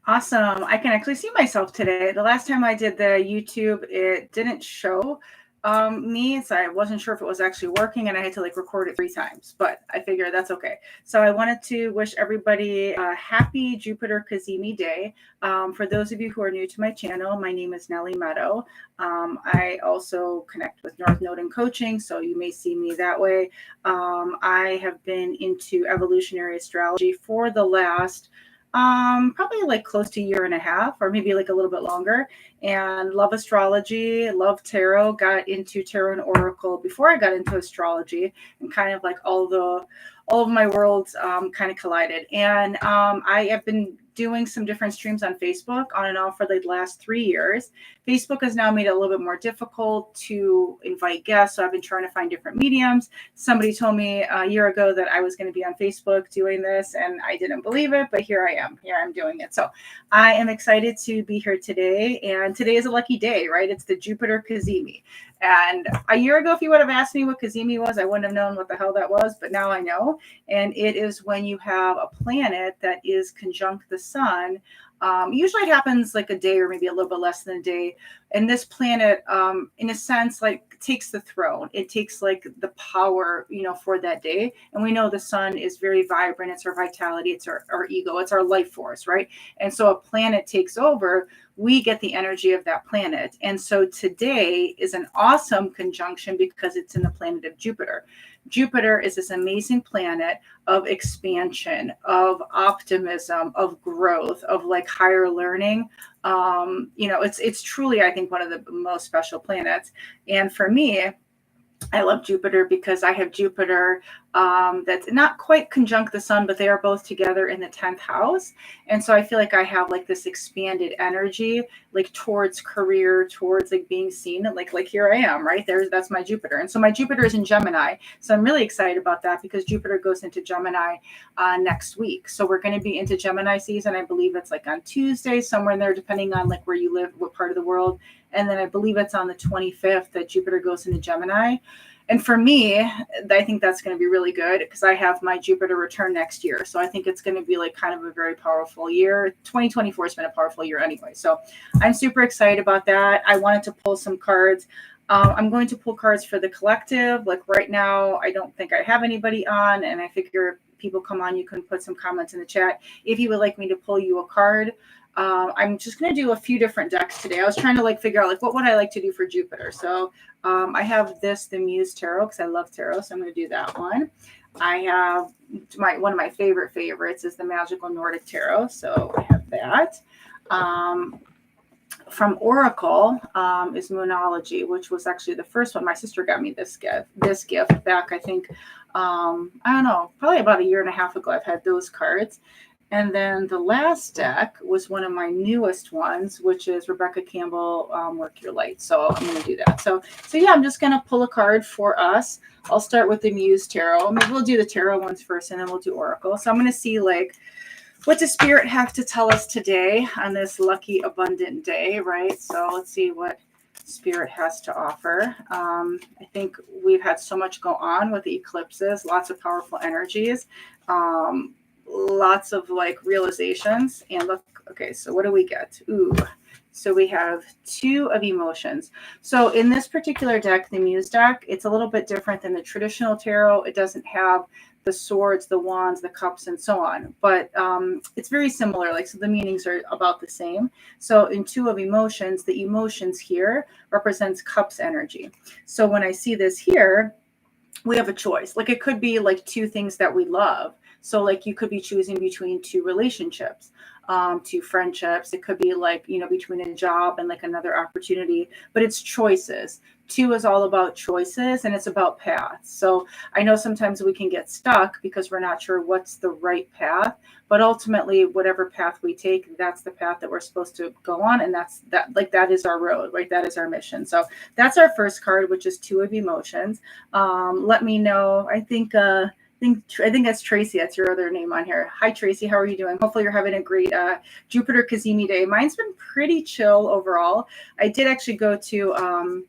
Awesome. I can actually see myself today. The last time I did the YouTube, it didn't show me, so I wasn't sure if it was actually working, and I had to like record it 3 times, but I figured that's okay. So I wanted to wish everybody a happy Jupiter Cazimi Day. For those of you who are new to my channel, my name is Nellie Meadow. I also connect with North Node and coaching, so you may see me that way. I have been into evolutionary astrology for the last probably like close to a year and a half, or maybe like a little bit longer, and love astrology, love tarot. Got into tarot and oracle before I got into astrology, and kind of like all of my worlds kind of collided. And I have been doing some different streams on Facebook on and off for the last 3 years. Facebook has now made it a little bit more difficult to invite guests, so I've been trying to find different mediums. Somebody told me a year ago that I was going to be on Facebook doing this, and I didn't believe it, but here I am. Here I'm doing it. So I am excited to be here today, and today is a lucky day, right? It's the Jupiter Cazimi. And a year ago, if you would have asked me what Cazimi was, I wouldn't have known what the hell that was, but now I know. And it is when you have a planet that is conjunct the sun. Usually it happens like a day or maybe a little bit less than a day. And this planet, in a sense, like takes the throne. It takes like the power, for that day. And we know the sun is very vibrant. It's our vitality. It's our ego. It's our life force, right? And so a planet takes over. We get the energy of that planet. And so today is an awesome conjunction because it's in the planet of Jupiter. Jupiter is this amazing planet of expansion, of optimism, of growth, of like higher learning. It's truly, I think, one of the most special planets. And for me, I love Jupiter because I have Jupiter that's not quite conjunct the sun, but they are both together in the 10th house. And so I feel like I have like this expanded energy, like towards career, towards like being seen. And like here I am, right? That's my Jupiter. And so my Jupiter is in Gemini. So I'm really excited about that because Jupiter goes into Gemini next week. So we're going to be into Gemini season. I believe it's like on Tuesday, somewhere in there, depending on like where you live, what part of the world. And then I believe it's on the 25th that Jupiter goes into Gemini. And for me, I think that's going to be really good because I have my Jupiter return next year. So I think it's going to be like kind of a very powerful year. 2024 has been a powerful year anyway. So I'm super excited about that. I wanted to pull some cards. I'm going to pull cards for the collective. Like right now, I don't think I have anybody on. And I figure if people come on, you can put some comments in the chat. If you would like me to pull you a card, I'm just going to do a few different decks today. I was trying to like figure out like what would I like to do for Jupiter. So I have the Muse Tarot because I love tarot. So I'm going to do that one. I have one of my favorites is the Magical Nordic Tarot. So I have that. From Oracle is Moonology, which was actually the first one. My sister got me this gift back, I think, I don't know, probably about a year and a half ago. I've had those cards. And then the last deck was one of my newest ones, which is Rebecca Campbell, Work Your Light. So I'm going to do that. So yeah, I'm just going to pull a card for us. I'll start with the Muse Tarot. Maybe we'll do the Tarot ones first, and then we'll do Oracle. So I'm going to see like, what does Spirit have to tell us today on this lucky, abundant day, right? So let's see what Spirit has to offer. I think we've had so much go on with the eclipses, lots of powerful energies. Lots of like realizations. And look, okay, so what do we get? So we have 2 of emotions. So in this particular deck, the Muse deck, it's a little bit different than the traditional tarot. It doesn't have the swords, the wands, the cups, and so on. But it's very similar. Like, so the meanings are about the same. So in 2 of emotions, the emotions here represents cups energy. So when I see this here, we have a choice. Like it could be like 2 things that we love. So like you could be choosing between 2 relationships, 2 friendships. It could be like, between a job and like another opportunity, but it's choices. 2 is all about choices and it's about paths. So I know sometimes we can get stuck because we're not sure what's the right path, but ultimately whatever path we take, that's the path that we're supposed to go on. And that is our road, right? That is our mission. So that's our first card, which is 2 of emotions. Let me know. I think that's Tracy. That's your other name on here. Hi, Tracy. How are you doing? Hopefully you're having a great Jupiter Cazimi day. Mine's been pretty chill overall. I did actually go to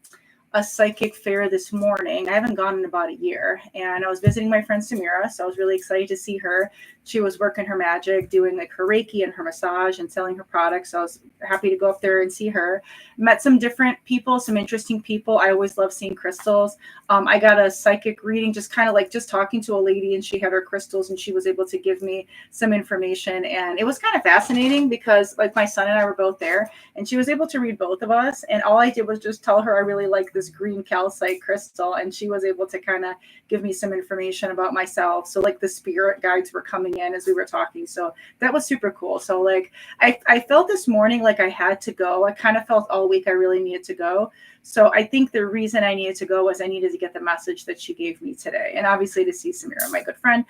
a psychic fair this morning. I haven't gone in about a year. And I was visiting my friend Samira, so I was really excited to see her. she was working her magic, doing like her Reiki and her massage and selling her products. So I was happy to go up there and see her. Met some different people, some interesting people. I always love seeing crystals. I got a psychic reading, just kind of like just talking to a lady, and she had her crystals and she was able to give me some information. And it was kind of fascinating because like my son and I were both there, and she was able to read both of us. And all I did was just tell her I really like this green calcite crystal, and she was able to kind of give me some information about myself. So like the spirit guides were coming in as we were talking. So that was super cool. So like I felt this morning like I had to go. I kind of felt all week I really needed to go. So I think the reason I needed to go was I needed to get the message that she gave me today, and obviously to see Samira, my good friend.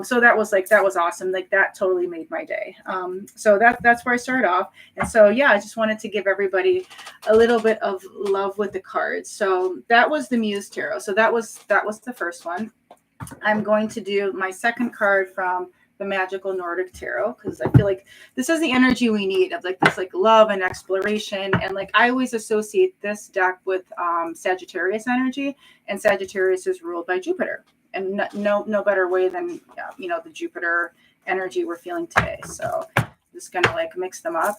So that was awesome. Like that totally made my day. So that's where I started off. And so yeah, I just wanted to give everybody a little bit of love with the cards. So that was the Muse Tarot. So that was the first one. I'm going to do my second card from the Magical Nordic Tarot, because I feel like this is the energy we need of like this like love and exploration. And like I always associate this deck with Sagittarius energy, and Sagittarius is ruled by Jupiter, and no better way than the Jupiter energy we're feeling today. So I'm just gonna like mix them up.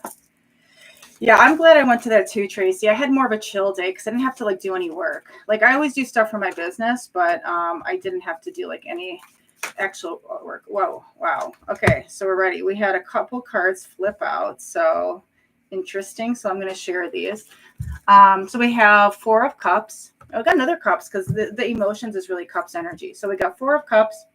Yeah, I'm glad I went to that too, Tracy. I had more of a chill day because I didn't have to like do any work. Like I always do stuff for my business, but I didn't have to do like any actual work. Whoa, wow. Okay, so we're ready. We had a couple cards flip out, so interesting. So I'm going to share these. So we have Four of Cups. I got another Cups because the emotions is really Cups energy. So we got Four of Cups,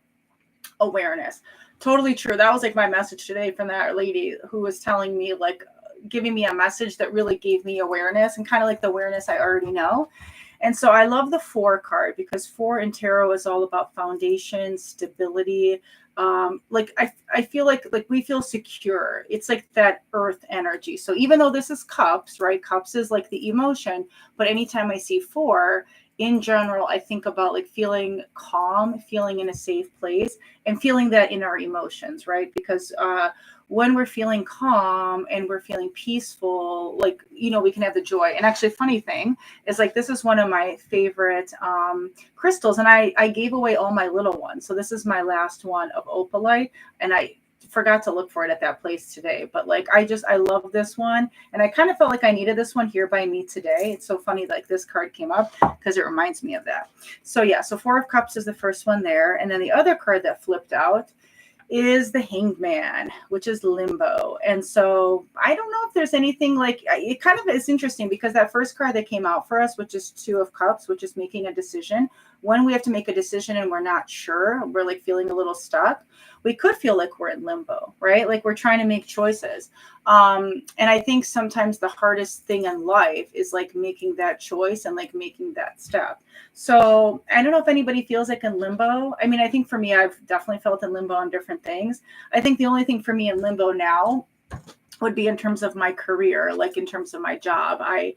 awareness. Totally true. That was like my message today from that lady who was telling me like giving me a message that really gave me awareness, and kind of like the awareness I already know. And so I love the Four card because Four in tarot is all about foundation, stability. Like I feel like we feel secure. It's like that earth energy. So even though this is Cups, right? Cups is like the emotion, but anytime I see Four, in general, I think about like feeling calm, feeling in a safe place, and feeling that in our emotions, right? Because when we're feeling calm and we're feeling peaceful, like, we can have the joy. And actually, funny thing is like, this is one of my favorite crystals. And I gave away all my little ones. So this is my last one of opalite. And I forgot to look for it at that place today. But like, I love this one. And I kind of felt like I needed this one here by me today. It's so funny, like this card came up because it reminds me of that. So yeah, so Four of Cups is the first one there. And then the other card that flipped out is the Hanged Man, which is limbo. And so I don't know if there's anything like, it kind of is interesting because that first card that came out for us, which is Two of Cups, which is making a decision. When we have to make a decision and we're not sure, we're like feeling a little stuck, we could feel like we're in limbo, right? Like we're trying to make choices. And I think sometimes the hardest thing in life is like making that choice and like making that step. So I don't know if anybody feels like in limbo. I mean, I think for me, I've definitely felt in limbo on different things. I think the only thing for me in limbo now would be in terms of my career, like in terms of my job. I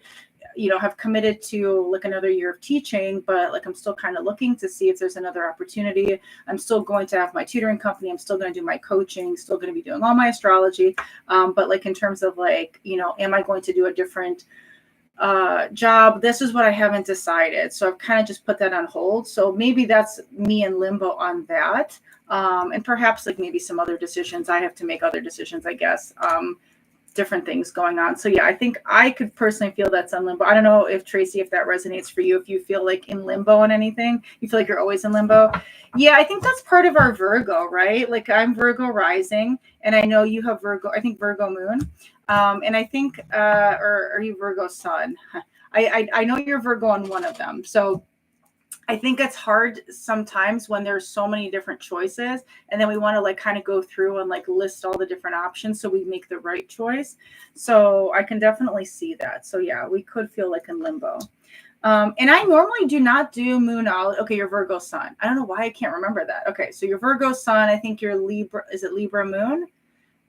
have committed to like another year of teaching, but like I'm still kind of looking to see if there's another opportunity. I'm still going to have my tutoring company. I'm still going to do my coaching, still going to be doing all my astrology. But like in terms of like, am I going to do a different job? This is what I haven't decided. So I've kind of just put that on hold. So maybe that's me in limbo on that. And perhaps like maybe some other decisions. I have to make other decisions, I guess. Different things going on. So yeah, I think I could personally feel that's in limbo. I don't know if Tracy, if that resonates for you, if you feel like in limbo on anything, you feel like you're always in limbo. Yeah, I think that's part of our Virgo, right? Like I'm Virgo rising, and I know you have Virgo, I think Virgo moon. And I think, or are you Virgo sun? I know you're Virgo on one of them. So I think it's hard sometimes when there's so many different choices, and then we want to like kind of go through and like list all the different options so we make the right choice. So I can definitely see that. So yeah, we could feel like in limbo. And I normally do not do moonology. Okay, your Virgo sun. I don't know why I can't remember that. Okay, so your Virgo sun, I think your Libra, is it Libra moon?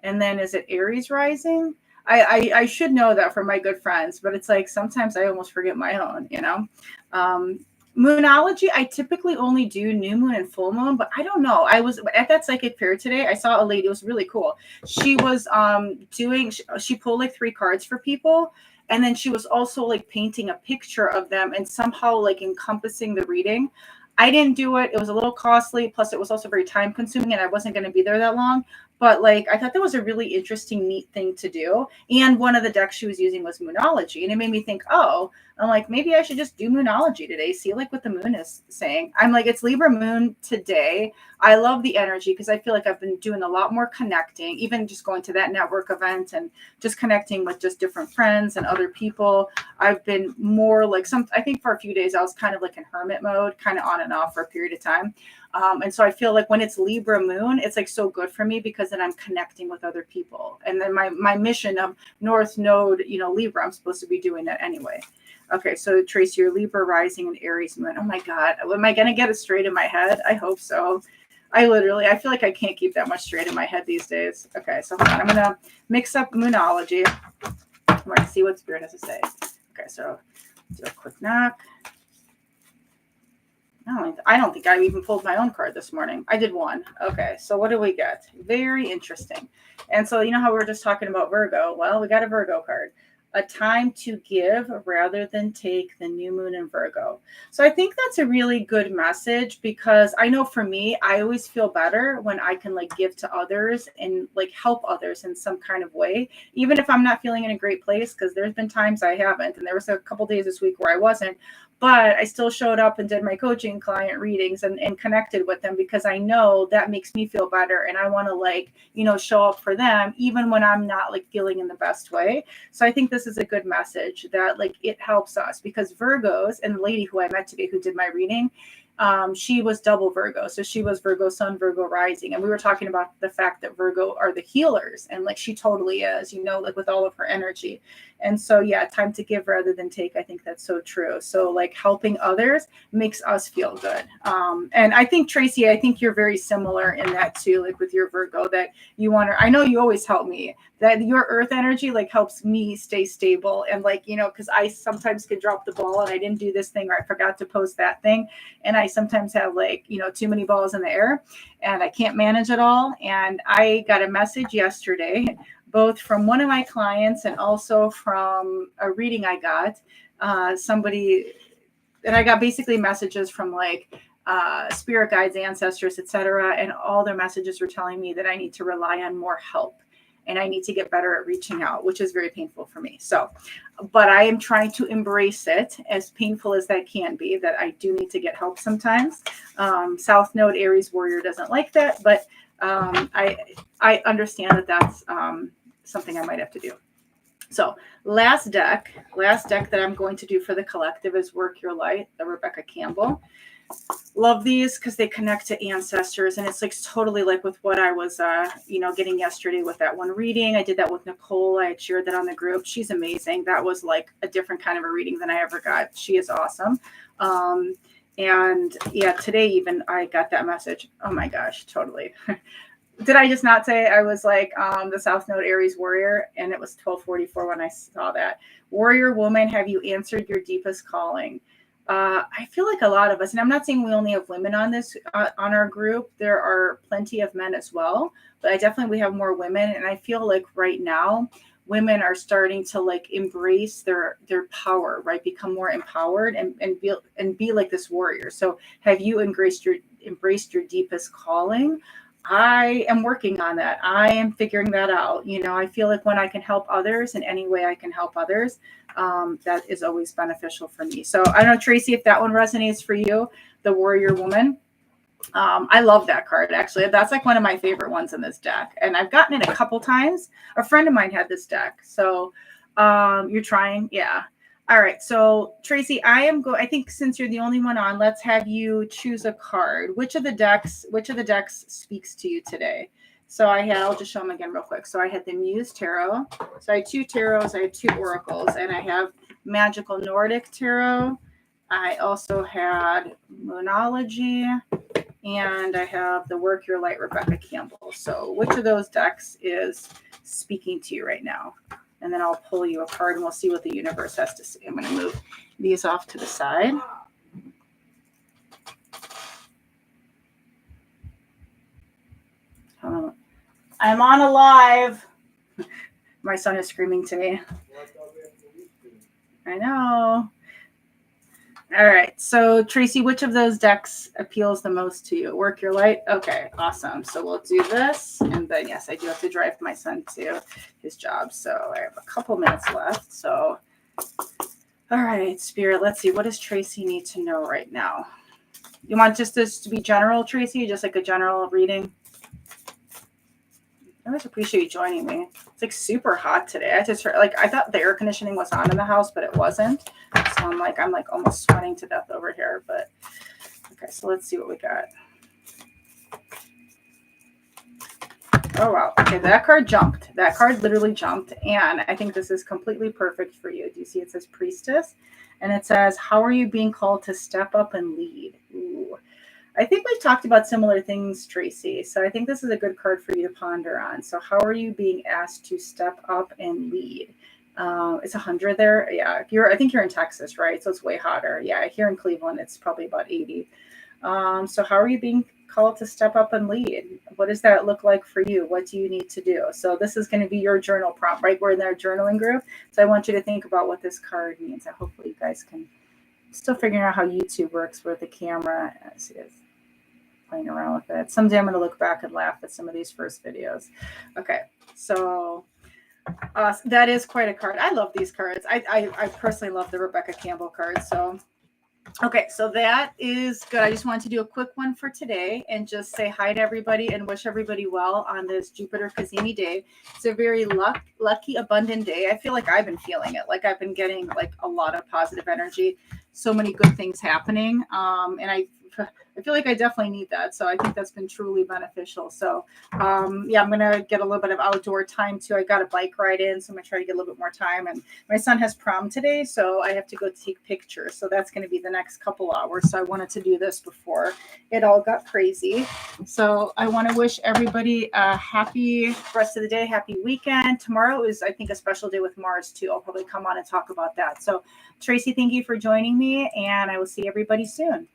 And then is it Aries rising? I should know that from my good friends, but it's like sometimes I almost forget my own, Moonology, I typically only do new moon and full moon, but I don't know. I was at that psychic fair today. I saw a lady. It was really cool. She was she pulled like 3 cards for people. And then she was also like painting a picture of them and somehow like encompassing the reading. I didn't do it. It was a little costly. Plus, it was also very time consuming, and I wasn't going to be there that long. But like, I thought that was a really interesting, neat thing to do. And one of the decks she was using was Moonology, and it made me think, oh, I'm like, maybe I should just do Moonology today. See like what the moon is saying. I'm like, it's Libra moon today. I love the energy because I feel like I've been doing a lot more connecting, even just going to that network event and just connecting with just different friends and other people. I've been more like I think for a few days I was kind of like in hermit mode, kind of on and off for a period of time. And so I feel like when it's Libra moon, it's like so good for me because then I'm connecting with other people. And then my mission of North Node, Libra, I'm supposed to be doing that anyway. Okay, so Tracy, your Libra rising and Aries moon. Oh my God, am I going to get it straight in my head? I hope so. I feel like I can't keep that much straight in my head these days. Okay, so hold on. I'm going to mix up Moonology. We're going to see what Spirit has to say. Okay, so do a quick knock. I don't think I even pulled my own card this morning. I did one. Okay, so what do we get? Very interesting. And so you know how we were just talking about Virgo? Well, we got a Virgo card. A time to give rather than take, the new moon in Virgo. So I think that's a really good message because I know for me, I always feel better when I can like give to others and like help others in some kind of way, even if I'm not feeling in a great place, because there's been times I haven't. And there was a couple days this week where I wasn't, but I still showed up and did my coaching client readings and connected with them because I know that makes me feel better. And I want to like, show up for them, even when I'm not like feeling in the best way. So I think this is a good message that like it helps us because Virgos, and the lady who I met today who did my reading, she was double Virgo. So she was Virgo sun, Virgo rising. And we were talking about the fact that Virgo are the healers. And like she totally is, like with all of her energy. And so, yeah, time to give rather than take. I think that's so true. So like helping others makes us feel good. And I think, Tracy, I think you're very similar in that too, like with your Virgo, that you want to, I know you always help me, that your earth energy like helps me stay stable. And like, because I sometimes could drop the ball and I didn't do this thing or I forgot to post that thing. And I sometimes have like, too many balls in the air and I can't manage it all. And I got a message yesterday, both from one of my clients and also from a reading I got, somebody, and I got basically messages from like spirit guides, ancestors, etc. And all their messages were telling me that I need to rely on more help and I need to get better at reaching out, which is very painful for me. So, but I am trying to embrace it, as painful as that can be, that I do need to get help sometimes. South Node Aries Warrior doesn't like that, but I understand that that's something I might have to do. So last deck that I'm going to do for the collective is Work Your Light, the Rebecca Campbell. Love these because they connect to ancestors, and it's like totally like with what I was getting yesterday with that one reading. I did that with Nicole. I had shared that on the group. She's amazing. That was like a different kind of a reading than I ever got. She is awesome. And yeah, today even I got that message. Oh my gosh, totally. Did I just not say I was like the South Node Aries Warrior? And it was 12:44 when I saw that. Warrior woman, have you answered your deepest calling? I feel like a lot of us, and I'm not saying we only have women on this, on our group. There are plenty of men as well, but we have more women. And I feel like right now, women are starting to like embrace their power, right? Become more empowered and be like this warrior. So have you embraced your deepest calling? I am working on that. I am figuring that out. I feel like when I can help others in any way I can help others, that is always beneficial for me. So I don't know, Tracy, if that one resonates for you, the Warrior Woman. I love that card, actually. That's like one of my favorite ones in this deck. And I've gotten it a couple times. A friend of mine had this deck. So you're trying? Yeah. All right. So Tracy, I think since you're the only one on, let's have you choose a card. Which of the decks speaks to you today? So I'll just show them again real quick. So I had the Muse Tarot. So I had 2 tarots, I had 2 oracles, and I have Magical Nordic Tarot. I also had Moonology, and I have the Work Your Light Rebecca Campbell. So which of those decks is speaking to you right now? And then I'll pull you a card and we'll see what the universe has to say. I'm going to move these off to the side. I'm on a live. My son is screaming to me. I know. All right. So Tracy, which of those decks appeals the most to you? Work your light. Okay. Awesome. So we'll do this, and then yes, I do have to drive my son to his job. So I have a couple minutes left. So, all right, Spirit. Let's see. What does Tracy need to know right now? You want just this to be general, Tracy? Just like a general reading? I always appreciate you joining me. It's like super hot today. I just heard, like, I thought the air conditioning was on in the house, but it wasn't. So I'm like almost sweating to death over here. But okay, so let's see what we got. Oh wow. Okay, that card jumped. That card literally jumped, and I think this is completely perfect for you. Do you see it says Priestess? And it says, how are you being called to step up and lead? Ooh. I think we've talked about similar things, Tracy. So I think this is a good card for you to ponder on. So how are you being asked to step up and lead? It's 100 there. Yeah, I think you're in Texas, right? So it's way hotter. Yeah, here in Cleveland, it's probably about 80. So how are you being called to step up and lead? What does that look like for you? What do you need to do? So this is going to be your journal prompt, right? We're in their journaling group. So I want you to think about what this card means. And hopefully you guys can still figuring out how YouTube works with the camera. I see it. Playing around with it. Someday I'm going to look back and laugh at some of these first videos. Okay, so that is quite a card. I love these cards. I personally love the Rebecca Campbell card. So, okay, so that is good. I just wanted to do a quick one for today and just say hi to everybody and wish everybody well on this Jupiter Cazimi day. It's a very lucky, abundant day. I feel like I've been feeling it. Like I've been getting like a lot of positive energy. So many good things happening. And I feel like I definitely need that. So I think that's been truly beneficial. So yeah, I'm going to get a little bit of outdoor time too. I got a bike ride in, so I'm going to try to get a little bit more time. And my son has prom today, so I have to go take pictures. So that's going to be the next couple hours. So I wanted to do this before it all got crazy. So I want to wish everybody a happy rest of the day, happy weekend. Tomorrow is, I think, a special day with Mars too. I'll probably come on and talk about that. So Tracy, thank you for joining me, and I will see everybody soon.